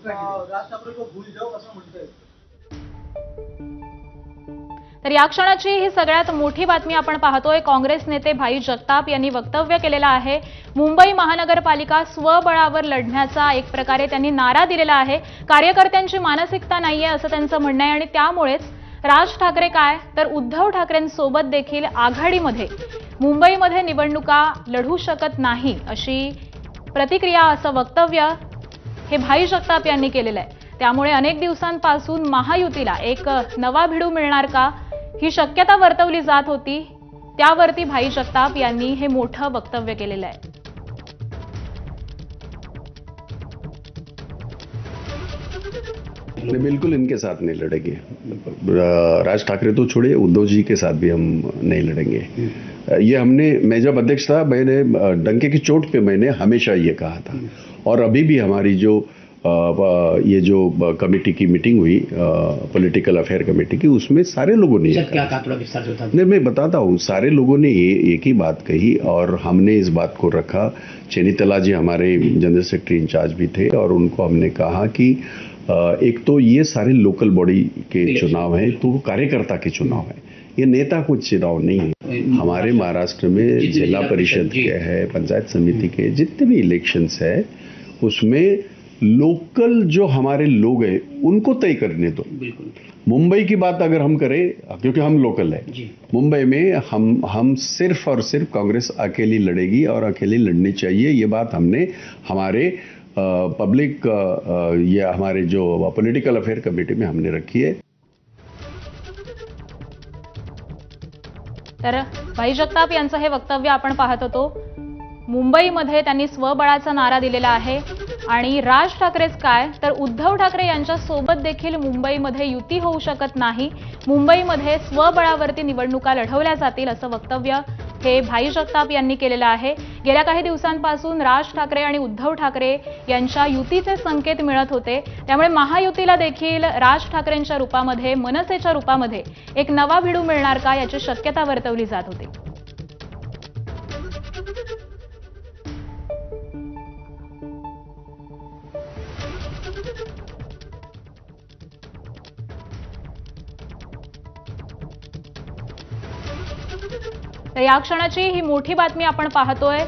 राज ठाकरे को भूल जाओ असं म्हणतोय। तर या क्षणाची ही सगळ्यात मोठी बातमी आपण पाहतोय। काँग्रेस नेते भाई जगताप यांनी वक्तव्य केलेलं आहे। मुंबई महानगरपालिका स्वबळावर लढण्याचा एक प्रकारे त्यांनी नारा दिलेला आहे। कार्यकर्त्यांची मानसिकता नाहीये असं त्यांचं म्हणणं आहे आणि त्यामुळेच राज ठाकरे काय तर उद्धव ठाकरेंसोबत देखील आघाडीमध्ये मुंबईमध्ये निवडणुका लढू शकत नाही अशी प्रतिक्रिया असं वक्तव्य हे भाई जगताप यांनी केलेलं आहे। त्यामुळे अनेक दिवसांपासून महायुतीला एक नवा भिडू मिळणार का ही शक्यता वर्तवली जात होती। त्यावरती भाई जगताप यांनी हे मोठं वक्तव्य केलेलं आहे। बिल्कुल इनके साथ नहीं लड़ेंगे। राज ठाकरे तो छोड़िए, उद्धव जी के साथ भी हम नहीं लड़ेंगे। ये हमने, मैं जब अध्यक्ष था मैंने डंके की चोट पे मैंने हमेशा ये कहा था और अभी भी हमारी जो ये जो कमेटी की मीटिंग हुई पॉलिटिकल अफेयर कमेटी की, उसमें सारे लोगों ने क्या कहा, थोड़ा विस्तार से बता दीजिए। नहीं, मैं बताता हूँ। सारे लोगों ने एक ही बात कही और हमने इस बात को रखा। चेनीतला जी हमारे जनरल सेक्रेटरी इंचार्ज भी थे और उनको हमने कहा कि एक तो ये सारे लोकल बॉडी के चुनाव हैं, तो वो कार्यकर्ता के चुनाव हैं, ये नेता को चुनाव नहीं है। हमारे महाराष्ट्र में जिला परिषद के है, पंचायत समिति के जितने भी इलेक्शंस है, उसमें लोकल जो हमारे लोग हैं उनको तय करने दो। मुंबई की बात अगर हम करें, क्योंकि हम लोकल है, मुंबई में हम सिर्फ और सिर्फ कांग्रेस अकेली लड़ेगी और अकेली लड़नी चाहिए। ये बात हमने हमारे पब्लिक या हमारे जो पॉलिटिकल अफेयर कमेटी में हमने रखी है। तर भाई जगताप यांचं हे वक्तव्य आपण पाहत होतो। मुंबईमध्ये त्यांनी स्वबळाचा नारा दिलेला आहे आणि राज ठाकरेच काय तर उद्धव ठाकरे यांच्या सोबत देखील मुंबईमध्ये युती होऊ शकत नाही। मुंबईमध्ये स्वबळावरती निवडणुका लढवल्या जातील असं वक्तव्य हे भाई जगताप यांनी केलेलं आहे। गेल्या काही दिवसांपासून राज ठाकरे आणि उद्धव ठाकरे यांच्या युतीचे संकेत मिळत होते। त्यामुळे महायुतीला देखील राज ठाकरेंच्या रूपामध्ये, मनसेच्या रूपामध्ये एक नवा भिडू मिळणार का याची शक्यता वर्तवली जात होती। तर या क्षणाची ही मोठी बातमी आपण पाहतोय।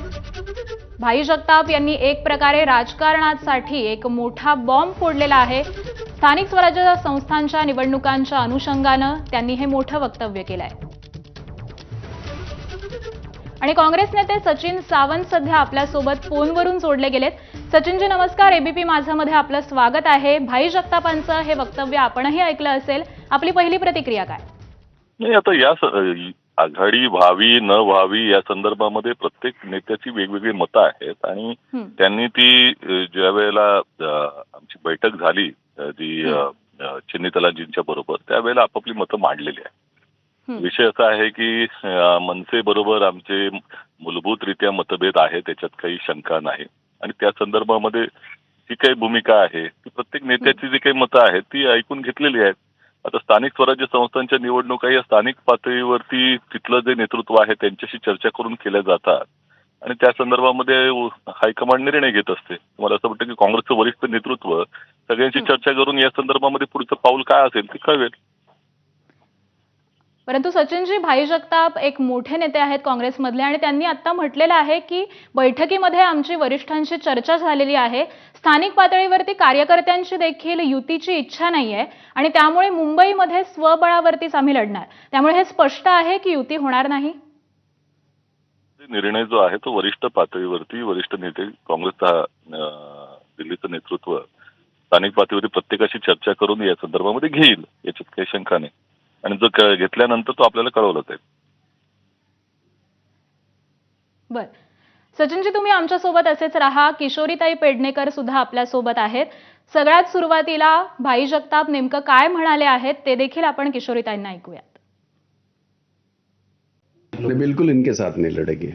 भाई जगताप यांनी एक प्रकारे राजकारणासाठी एक मोठा बॉम्ब फोडलेला आहे। स्थानिक स्वराज्य संस्थांच्या निवडणुकांच्या अनुषंगाने त्यांनी हे मोठं वक्तव्य केलं आहे। आणि काँग्रेस नेते सचिन सावंत सध्या आपल्या सोबत फोनवरून जोडले गेलेत। सचिनजी नमस्कार, एबीपी माझा मध्ये आपलं स्वागत आहे। भाई जगतापांचं हे वक्तव्य आपणही ऐकलं असेल, आपली पहिली प्रतिक्रिया काय? नाही, आता या आघाडी व्हावी न व्हावी या संदर्भामध्ये प्रत्येक नेत्याची वेगवेगळी मतं आहेत आणि त्यांनी ती ज्या वेळेला आमची बैठक झाली ती चेन्नीतलाजींच्या बरोबर, त्यावेळेला आपापली मतं मांडलेली आहे। विषय असा आहे की मनसे बरोबर आमचे मूलभूतरित्या मतभेद आहेत, त्याच्यात काही शंका नाही आणि त्या संदर्भामध्ये जी काही भूमिका आहे ती प्रत्येक नेत्याची जी काही मतं आहेत ती ऐकून घेतलेली आहेत। आता स्थानिक स्वराज्य संस्थांच्या निवडणुका या स्थानिक पातळीवरती तिथलं जे नेतृत्व आहे त्यांच्याशी चर्चा करून केल्या जातात आणि त्या संदर्भामध्ये हायकमांड निर्णय घेत असते। मला असं वाटतं की काँग्रेसचं वरिष्ठ नेतृत्व सगळ्यांशी चर्चा करून या संदर्भामध्ये पुढचं पाऊल काय असेल ते कळवेल। परंतु सचिनजी, भाई जगताप एक मोठे नेते आहेत काँग्रेसमधले आणि त्यांनी आता म्हटलेलं आहे की बैठकीमध्ये आमची वरिष्ठांशी चर्चा झालेली आहे। स्थानिक पातळीवरती कार्यकर्त्यांची देखील युतीची इच्छा नाहीये आणि त्यामुळे मुंबईमध्ये स्वबळावरतीच आम्ही लढणार। त्यामुळे हे स्पष्ट आहे की युती होणार नाही। निर्णय जो आहे तो वरिष्ठ पातळीवरती वरिष्ठ नेते काँग्रेसचा दिल्लीचं नेतृत्व स्थानिक पातळीवरती प्रत्येकाशी चर्चा करून या संदर्भामध्ये घेईल, याच्यात काही शंका नाही आणि जो घेतल्यानंतर तो आपल्याला कळवला जाईल। बर, सचिनजी तुम्ही आमच्या सोबत असेच राहा। किशोरीताई पेडणेकर सुद्धा आपल्या सोबत आहेत। सगळ्यात सुरुवातीला भाई जगताप नेमकं काय म्हणाले आहेत ते देखील आपण किशोरीताईंना ऐकूयात। बिल्कुल इनके साथ नहीं लड़ेंगे।